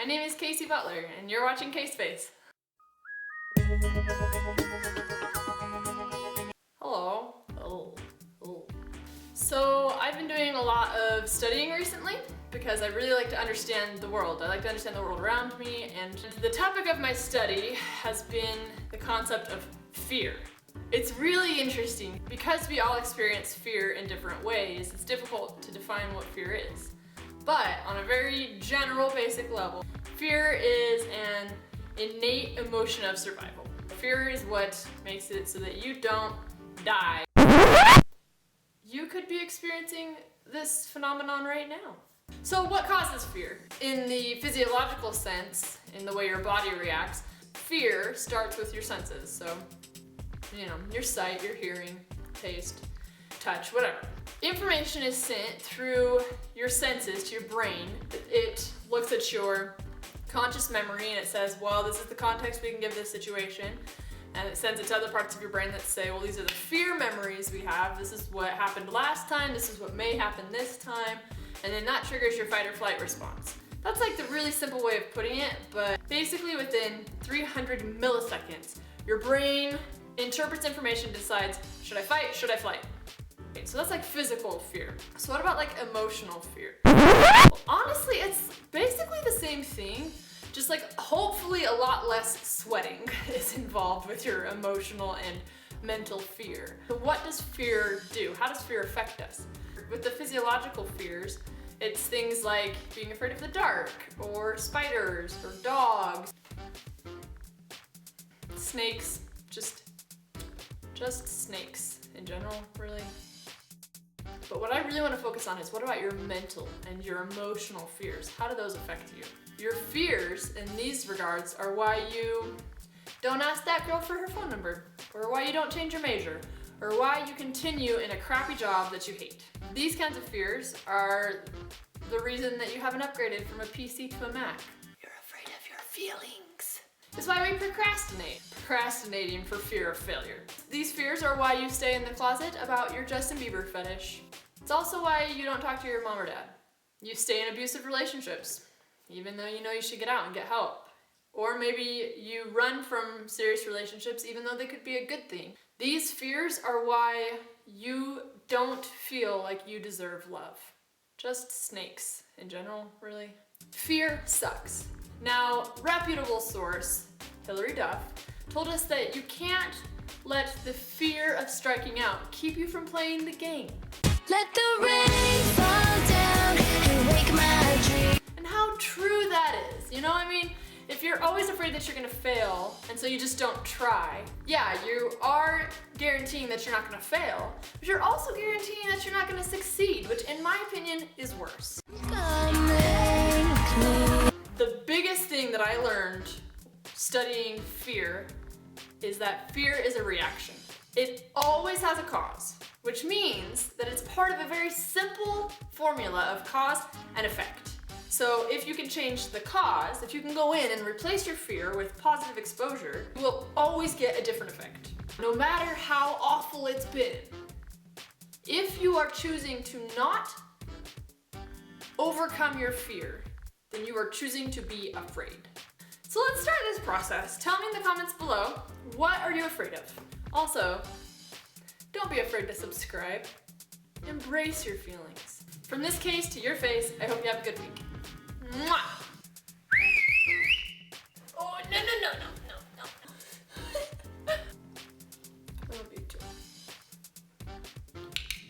My name is KaseyLAButler, and you're watching Kase. Hello. So I've been doing a lot of studying recently because I really like to understand the world. I like to understand the world around me, and the topic of my study has been the concept of fear. It's really interesting because we all experience fear in different ways. It's difficult to define what fear is. But on a very general, basic level, fear is an innate emotion of survival. Fear is what makes it so that you don't die. You could be experiencing this phenomenon right now. So what causes fear? In the physiological sense, in the way your body reacts, fear starts with your senses. So, your sight, your hearing, taste, touch, whatever. Information is sent through your senses to your brain. It looks at your conscious memory and it says, well, this is the context we can give this situation. And it sends it to other parts of your brain that say, well, these are the fear memories we have. This is what happened last time. This is what may happen this time. And then that triggers your fight or flight response. That's like the really simple way of putting it, but basically within 300 milliseconds, your brain interprets information, decides, should I fight, should I flight? Okay, so that's like physical fear. So what about like emotional fear? Well, honestly, it's basically the same thing, just like hopefully a lot less sweating is involved with your emotional and mental fear. So what does fear do? How does fear affect us? With the physiological fears, it's things like being afraid of the dark, or spiders, or dogs, snakes, just snakes in general, really. But what I really want to focus on is what about your mental and your emotional fears? How do those affect you? Your fears in these regards are why you don't ask that girl for her phone number, or why you don't change your major, or why you continue in a crappy job that you hate. These kinds of fears are the reason that you haven't upgraded from a PC to a Mac. You're afraid of your feelings. It's why we procrastinate. Procrastinating for fear of failure. These fears are why you stay in the closet about your Justin Bieber fetish. It's also why you don't talk to your mom or dad. You stay in abusive relationships, even though you know you should get out and get help. Or maybe you run from serious relationships even though they could be a good thing. These fears are why you don't feel like you deserve love. Just snakes in general, really. Fear sucks. Now, reputable source, Hillary Duff, told us that you can't let the fear of striking out keep you from playing the game. Let the rain fall down and wake my dream. And how true that is, if you're always afraid that you're gonna fail, and so you just don't try, yeah, you are guaranteeing that you're not gonna fail, but you're also guaranteeing that you're not gonna succeed, which in my opinion is worse. The biggest thing that I learned studying fear is that fear is a reaction. It always has a cause, which means that it's part of a very simple formula of cause and effect. So if you can change the cause, if you can go in and replace your fear with positive exposure, you will always get a different effect. No matter how awful it's been, if you are choosing to not overcome your fear, then you are choosing to be afraid. So let's start this process. Tell me in the comments below, what are you afraid of? Also, don't be afraid to subscribe. Embrace your feelings. From this case to your face, I hope you have a good week.